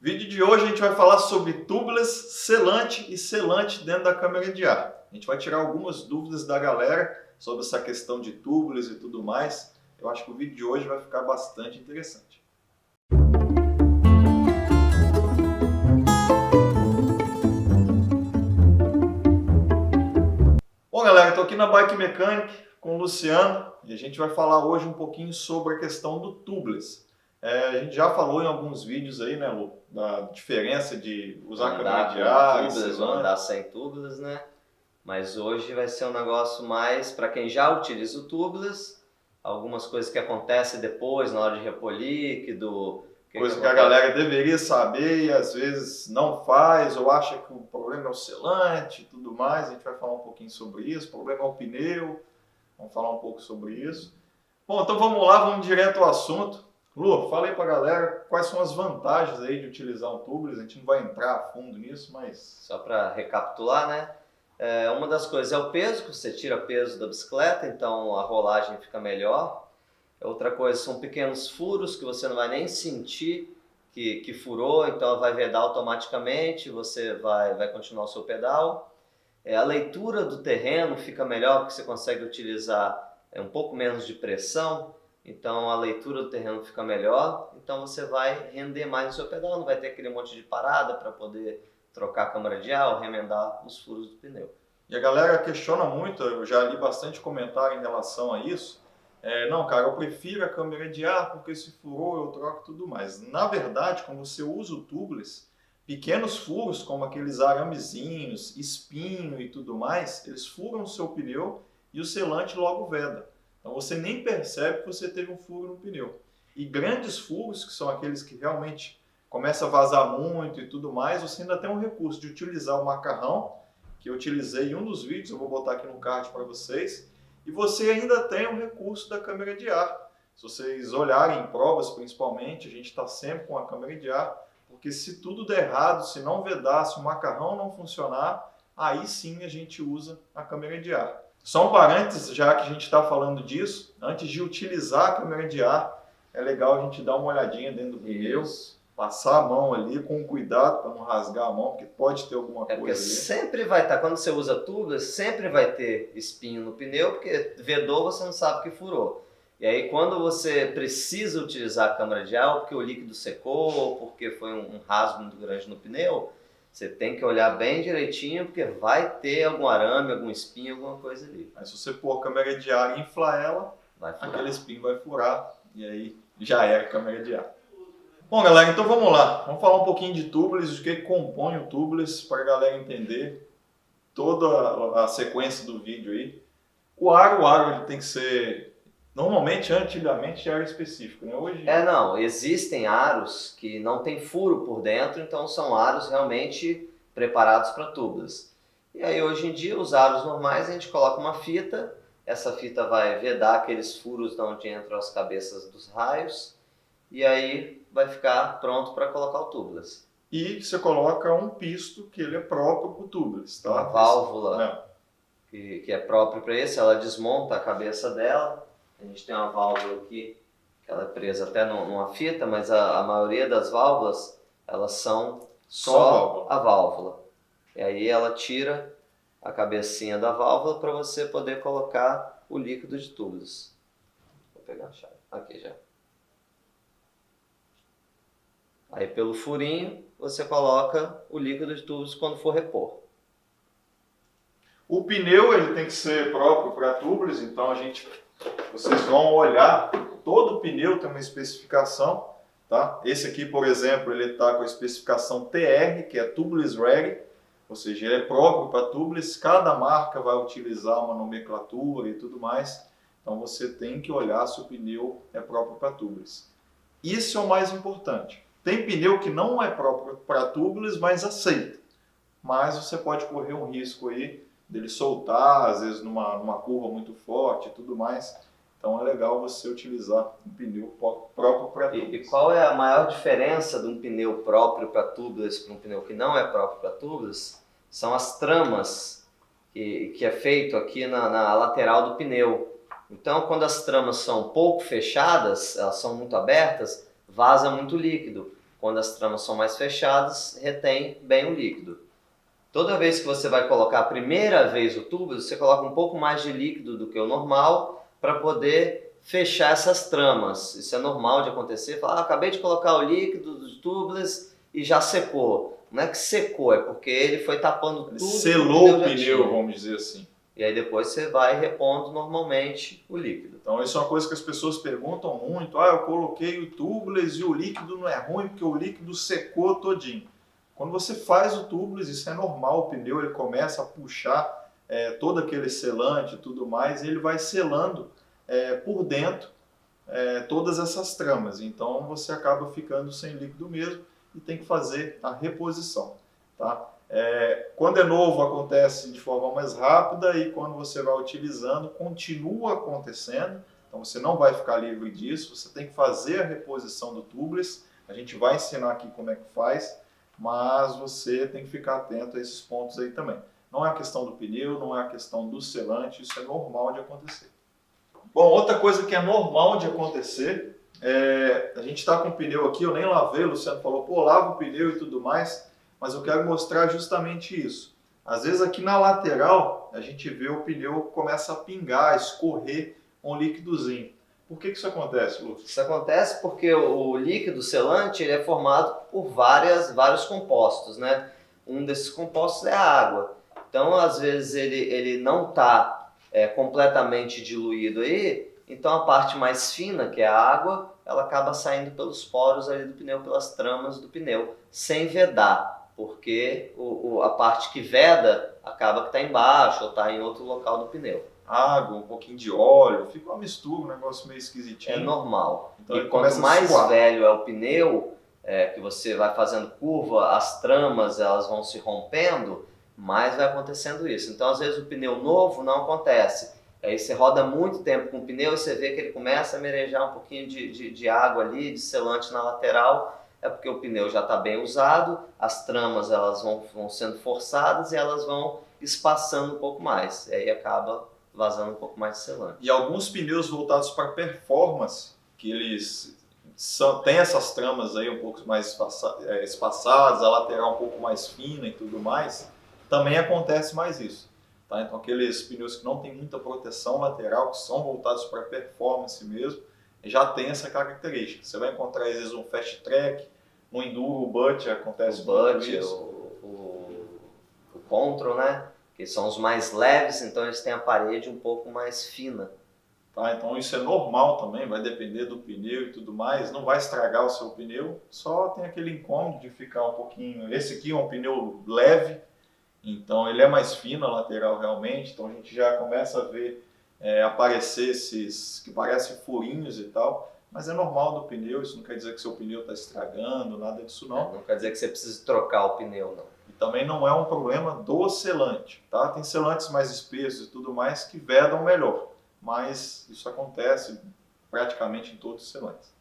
Vídeo de hoje a gente vai falar sobre tubeless, selante e selante dentro da câmara de ar. A gente vai tirar algumas dúvidas da galera sobre essa questão de tubeless e tudo mais. Eu acho que o vídeo de hoje vai ficar bastante interessante. Bom galera, estou aqui na Bike Mechanic com o Luciano e a gente vai falar hoje um pouquinho sobre a questão do tubeless. A gente já falou em alguns vídeos aí, né, Lu, da diferença de usar câmera de ar, tubeless ou andar sem tubeless, né? Mas hoje vai ser um negócio mais para quem já utiliza o tubeless, algumas coisas que acontecem depois na hora de repor líquido. Coisa que a galera deveria saber e às vezes não faz ou acha que o problema é o selante e tudo mais. A gente vai falar um pouquinho sobre isso. O problema é o pneu, vamos falar um pouco sobre isso. Bom, então vamos lá, vamos direto ao assunto. Lu, fala aí pra galera quais são as vantagens aí de utilizar um tubeless. A gente não vai entrar a fundo nisso, mas... Só para recapitular, né? Uma das coisas é o peso, que você tira peso da bicicleta, então a rolagem fica melhor. Outra coisa são pequenos furos que você não vai nem sentir que furou, então vai vedar automaticamente, você vai continuar o seu pedal. A leitura do terreno fica melhor porque você consegue utilizar um pouco menos de pressão. Então a leitura do terreno fica melhor, então você vai render mais no seu pedal, não vai ter aquele monte de parada para poder trocar a câmara de ar ou remendar os furos do pneu. E a galera questiona muito, eu já li bastante comentário em relação a isso. Não, cara, eu prefiro a câmera de ar porque se furou eu troco e tudo mais. Na verdade, quando você usa o tubeless, pequenos furos como aqueles aramezinhos, espinho e tudo mais, eles furam o seu pneu e o selante logo veda. Então você nem percebe que você teve um furo no pneu. E grandes furos, que são aqueles que realmente começam a vazar muito e tudo mais, você ainda tem um recurso de utilizar o macarrão, que eu utilizei em um dos vídeos, eu vou botar aqui no card para vocês, e você ainda tem um recurso da câmera de ar. Se vocês olharem em provas principalmente, a gente está sempre com a câmera de ar, porque se tudo der errado, se não vedar, se o macarrão não funcionar, aí sim a gente usa a câmera de ar. Só um parênteses, já que a gente está falando disso, antes de utilizar a câmera de ar, é legal a gente dar uma olhadinha dentro do pneu, passar a mão ali com cuidado para não rasgar a mão, porque pode ter alguma coisa porque ali. Sempre vai estar, quando você usa tubeless, sempre vai ter espinho no pneu, porque vedou, você não sabe que furou. E aí quando você precisa utilizar a câmara de ar, ou porque o líquido secou, ou porque foi um rasgo muito grande no pneu, você tem que olhar bem direitinho, porque vai ter algum arame, algum espinho, alguma coisa ali. Mas se você pôr a câmera de ar e inflar ela, aquele espinho vai furar e aí já era a câmera de ar. Bom galera, então vamos lá. Vamos falar um pouquinho de tubeless, o que compõe o tubeless para a galera entender toda a sequência do vídeo aí. O aro ele tem que ser... Normalmente, antigamente, era específico, né? Hoje... Não, existem aros que não tem furo por dentro, então são aros realmente preparados para tubeless. E aí hoje em dia, os aros normais, a gente coloca uma fita, essa fita vai vedar aqueles furos de onde entram as cabeças dos raios, e aí vai ficar pronto para colocar o tubeless. E você coloca um pisto que ele é próprio para o tubeless, tá? Uma válvula que é própria para esse, ela desmonta a cabeça dela. A gente tem uma válvula aqui, que ela é presa até numa fita, mas a maioria das válvulas, elas são só a válvula. E aí ela tira a cabecinha da válvula para você poder colocar o líquido de tubeless. Vou pegar a chave. Aqui já. Aí pelo furinho, você coloca o líquido de tubeless quando for repor. O pneu ele tem que ser próprio para tubeless, então vocês vão olhar, todo pneu tem uma especificação, tá? Esse aqui, por exemplo, ele está com a especificação TR, que é Tubeless Ready, ou seja, ele é próprio para tubeless, cada marca vai utilizar uma nomenclatura e tudo mais, então você tem que olhar se o pneu é próprio para tubeless. Isso é o mais importante. Tem pneu que não é próprio para tubeless, mas aceita, mas você pode correr um risco aí dele soltar, às vezes numa curva muito forte e tudo mais. Então é legal você utilizar um pneu próprio para tubeless. E qual é a maior diferença de um pneu próprio para tubeless para um pneu que não é próprio para tubeless? São as tramas que é feito aqui na lateral do pneu. Então quando as tramas são pouco fechadas, elas são muito abertas, vaza muito líquido. quando as tramas são mais fechadas, retém bem o líquido. Toda vez que você vai colocar a primeira vez o tubo, você coloca um pouco mais de líquido do que o normal para poder fechar essas tramas. Isso é normal de acontecer. Fala, acabei de colocar o líquido dos tubeless e já secou. Não é que secou, é porque ele foi tapando tudo. Selou o pneu, vamos dizer assim. E aí depois você vai repondo normalmente o líquido. Então isso é uma coisa que as pessoas perguntam muito. Eu coloquei o tubeless e o líquido não é ruim porque o líquido secou todinho. Quando você faz o tubeless, isso é normal, o pneu ele começa a puxar todo aquele selante e tudo mais, e ele vai selando por dentro todas essas tramas. Então você acaba ficando sem líquido mesmo e tem que fazer a reposição. Tá? Quando é novo acontece de forma mais rápida e quando você vai utilizando continua acontecendo, então você não vai ficar livre disso, você tem que fazer a reposição do tubeless, a gente vai ensinar aqui como é que faz, mas você tem que ficar atento a esses pontos aí também. Não é a questão do pneu, não é a questão do selante, isso é normal de acontecer. Bom, outra coisa que é normal de acontecer, a gente está com o pneu aqui, eu nem lavei, o Luciano falou, pô, lava o pneu e tudo mais, mas eu quero mostrar justamente isso. Às vezes aqui na lateral, a gente vê o pneu começa a pingar, a escorrer um líquidozinho. Por que isso acontece, Lu? Isso acontece porque o líquido selante ele é formado por vários compostos, né? Um desses compostos é a água. Então, às vezes, ele não está completamente diluído aí, então a parte mais fina, que é a água, ela acaba saindo pelos poros ali do pneu, pelas tramas do pneu, sem vedar, porque a parte que veda acaba que está embaixo ou está em outro local do pneu. Água, um pouquinho de óleo, fica uma mistura, um negócio meio esquisitinho. É normal. Então e quanto mais velho é o pneu, que você vai fazendo curva, as tramas elas vão se rompendo, mais vai acontecendo isso. Então, às vezes, o pneu novo não acontece. Aí você roda muito tempo com o pneu e você vê que ele começa a merejar um pouquinho de água ali, de selante na lateral, é porque o pneu já está bem usado, as tramas elas vão sendo forçadas e elas vão espaçando um pouco mais. E aí acaba vazando um pouco mais de selante. E alguns pneus voltados para performance, que eles têm essas tramas aí um pouco mais espaçadas, a lateral um pouco mais fina e tudo mais, também acontece mais isso. Tá? Então aqueles pneus que não tem muita proteção lateral, que são voltados para performance mesmo, já tem essa característica. Você vai encontrar às vezes um fast track, no enduro, o butt acontece muito isso. O control, né? Que são os mais leves, então eles têm a parede um pouco mais fina. Tá? Então isso é normal também, vai depender do pneu e tudo mais, não vai estragar o seu pneu, só tem aquele incômodo de ficar um pouquinho... Esse aqui é um pneu leve, então ele é mais fino a lateral realmente, então a gente já começa a ver aparecer esses que parecem furinhos e tal, mas é normal do pneu, isso não quer dizer que seu pneu está estragando, nada disso não. Não quer dizer que você precise trocar o pneu, não. E também não é um problema do selante, tá? Tem selantes mais espessos e tudo mais que vedam melhor, mas isso acontece praticamente em todos os selantes.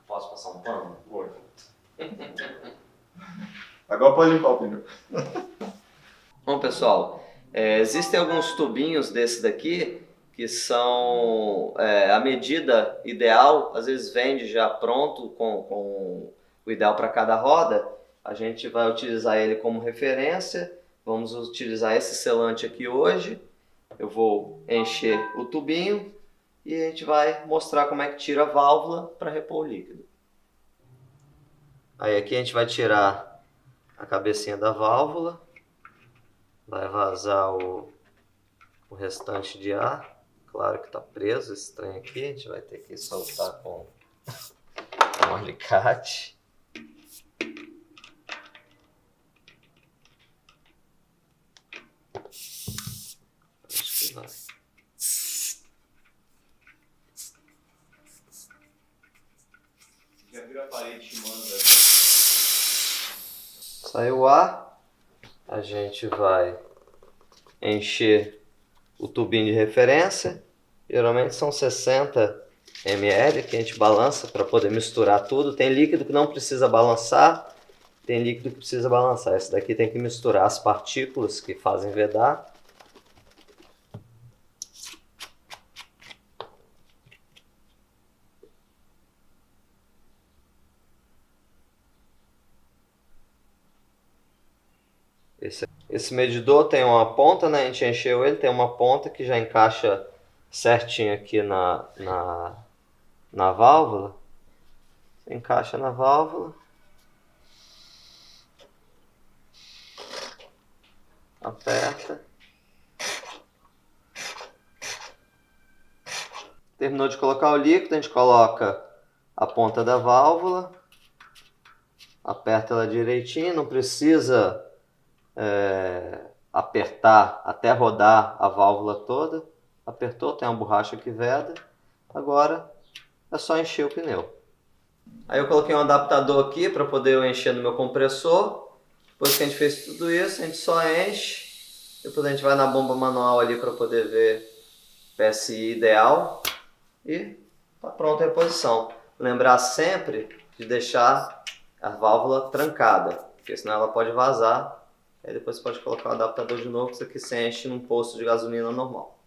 Posso passar um pano? Pode. Agora pode limpar o pneu. Bom, pessoal, existem alguns tubinhos desse daqui que são a medida ideal, às vezes vende já pronto com o ideal para cada roda. A gente vai utilizar ele como referência, vamos utilizar esse selante aqui hoje. Eu vou encher o tubinho e a gente vai mostrar como é que tira a válvula para repor o líquido. Aí aqui a gente vai tirar a cabecinha da válvula, vai vazar o restante de ar. Claro que está preso esse trem aqui, a gente vai ter que soltar com um alicate. Acho que vai. Já vira a parede chamando, velho. Saiu o ar, a gente vai encher o tubinho de referência. Geralmente são 60 ml que a gente balança para poder misturar tudo. Tem líquido que não precisa balançar, tem líquido que precisa balançar. Esse daqui tem que misturar as partículas que fazem vedar. Esse medidor tem uma ponta, né? A gente encheu ele, tem uma ponta que já encaixa certinho aqui na válvula. Você encaixa na válvula. Aperta. Terminou de colocar o líquido, a gente coloca a ponta da válvula. Aperta ela direitinho, não precisa apertar até rodar a válvula toda. Apertou, tem uma borracha que veda. Agora é só encher o pneu. Aí eu coloquei um adaptador aqui para poder eu encher no meu compressor. Depois que a gente fez tudo isso, a gente só enche. Depois a gente vai na bomba manual ali para poder ver PSI ideal. E está pronta a reposição. Lembrar sempre de deixar a válvula trancada, porque senão ela pode vazar. Aí depois você pode colocar o adaptador de novo, que isso aqui se enche num posto de gasolina normal.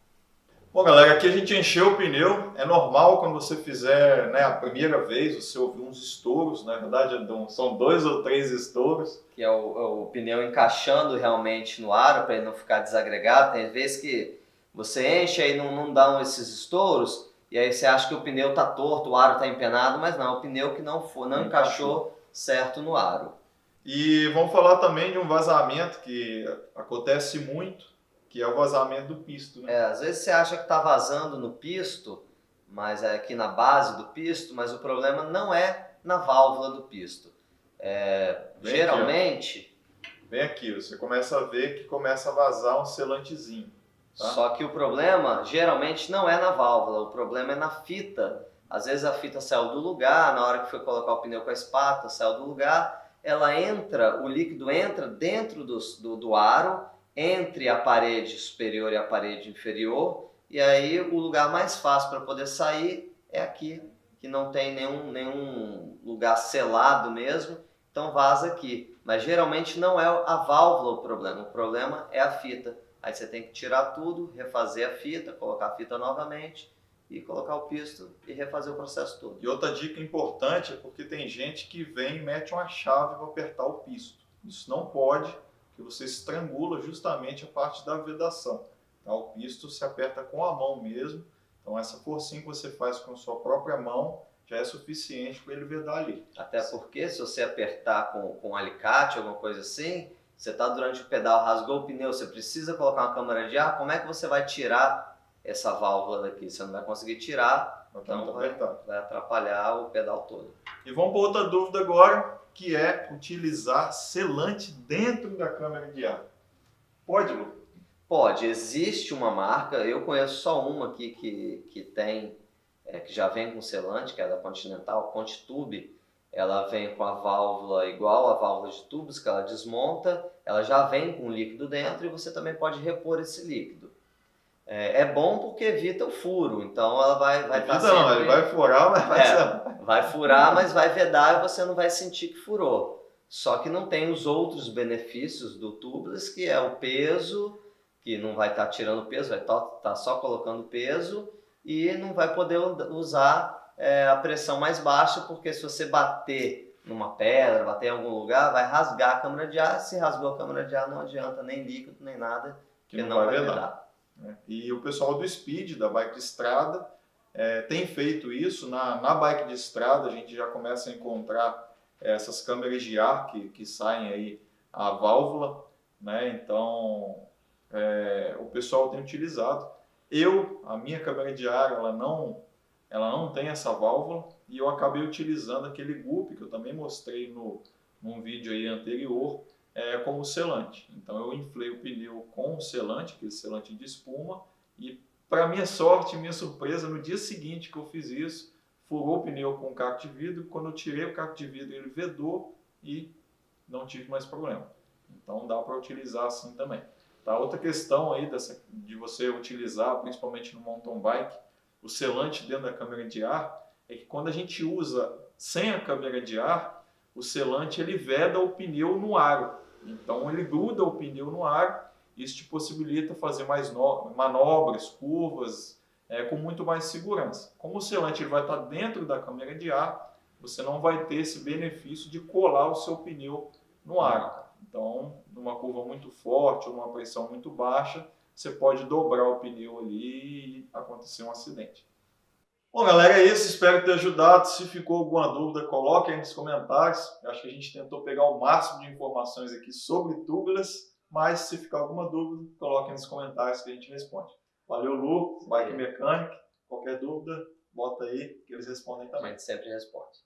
Bom, galera, aqui a gente encheu o pneu. É normal quando você fizer, né, a primeira vez, você ouvir uns estouros. Na verdade, são 2 ou 3 estouros. Que é o pneu encaixando realmente no aro para ele não ficar desagregado. Tem vezes que você enche e não dão esses estouros, e aí você acha que o pneu está torto, o aro está empenado, mas não, é o pneu que não encaixou certo no aro. E vamos falar também de um vazamento que acontece muito, que é o vazamento do pisto, né? Às vezes você acha que está vazando no pisto, mas é aqui na base do pisto, mas o problema não é na válvula do pisto. Geralmente... Vem aqui, você começa a ver que começa a vazar um selantezinho. Tá? Só que o problema geralmente não é na válvula, o problema é na fita. Às vezes a fita saiu do lugar, na hora que foi colocar o pneu com a espátula, saiu do lugar, o líquido entra dentro do aro, entre a parede superior e a parede inferior, e aí o lugar mais fácil para poder sair é aqui, que não tem nenhum lugar selado mesmo, então vaza aqui. Mas geralmente não é a válvula o problema é a fita. Aí você tem que tirar tudo, refazer a fita, colocar a fita novamente e colocar o pisto e refazer o processo todo. E outra dica importante é porque tem gente que vem e mete uma chave para apertar o pisto. Isso não pode, porque você estrangula justamente a parte da vedação. Tá? O pisto se aperta com a mão mesmo, então essa forcinha que você faz com a sua própria mão já é suficiente para ele vedar ali. Até porque se você apertar com um alicate, alguma coisa assim, você está durante o pedal, rasgou o pneu, você precisa colocar uma câmara de ar, como é que você vai tirar essa válvula daqui? Você não vai conseguir tirar, então vai atrapalhar o pedal todo. E vamos para outra dúvida agora, que é utilizar selante dentro da câmara de ar. Pode, Lu? Pode, existe uma marca, eu conheço só uma aqui que tem, que já vem com selante, que é da Continental, Contitube. Ela vem com a válvula igual a válvula de tubos, que ela desmonta, ela já vem com líquido dentro e você também pode repor esse líquido. É bom porque evita o furo, então ela vai estar sempre... Não, ele vai furar, mas vai furar, mas vai vedar e você não vai sentir que furou. Só que não tem os outros benefícios do tubeless, que é o peso, que não vai estar tirando peso, vai estar só colocando peso e não vai poder usar a pressão mais baixa, porque se você bater numa pedra, bater em algum lugar, vai rasgar a câmara de ar. Se rasgou a câmara de ar, não adianta nem líquido, nem nada, que não vai vedar. E o pessoal do Speed, da bike de estrada, tem feito isso. Na bike de estrada, a gente já começa a encontrar essas câmeras de ar que saem aí a válvula, né? Então, o pessoal tem utilizado. A minha câmera de ar, ela não tem essa válvula, e eu acabei utilizando aquele GUP que eu também mostrei num vídeo aí anterior, como selante. Então eu inflei o pneu com o selante, aquele selante de espuma, e para minha sorte, minha surpresa, no dia seguinte que eu fiz isso, furou o pneu com o caco de vidro. Quando eu tirei o caco de vidro, ele vedou e não tive mais problema. Então dá para utilizar assim também. Tá? Outra questão aí de você utilizar, principalmente no mountain bike, o selante dentro da câmara de ar, é que quando a gente usa sem a câmara de ar, o selante ele veda o pneu no aro. Então ele gruda o pneu no aro, isso te possibilita fazer mais manobras, curvas, com muito mais segurança. Como o selante ele vai estar dentro da câmara de ar, você não vai ter esse benefício de colar o seu pneu no aro. Então, numa curva muito forte ou numa pressão muito baixa, você pode dobrar o pneu ali e acontecer um acidente. Bom, galera, é isso. Espero ter ajudado. Se ficou alguma dúvida, coloque aí nos comentários. Eu acho que a gente tentou pegar o máximo de informações aqui sobre tubeless, mas se ficar alguma dúvida, coloque nos comentários que a gente responde. Valeu, Lu, Bike Mechanic. Qualquer dúvida, bota aí que eles respondem também. A gente sempre responde.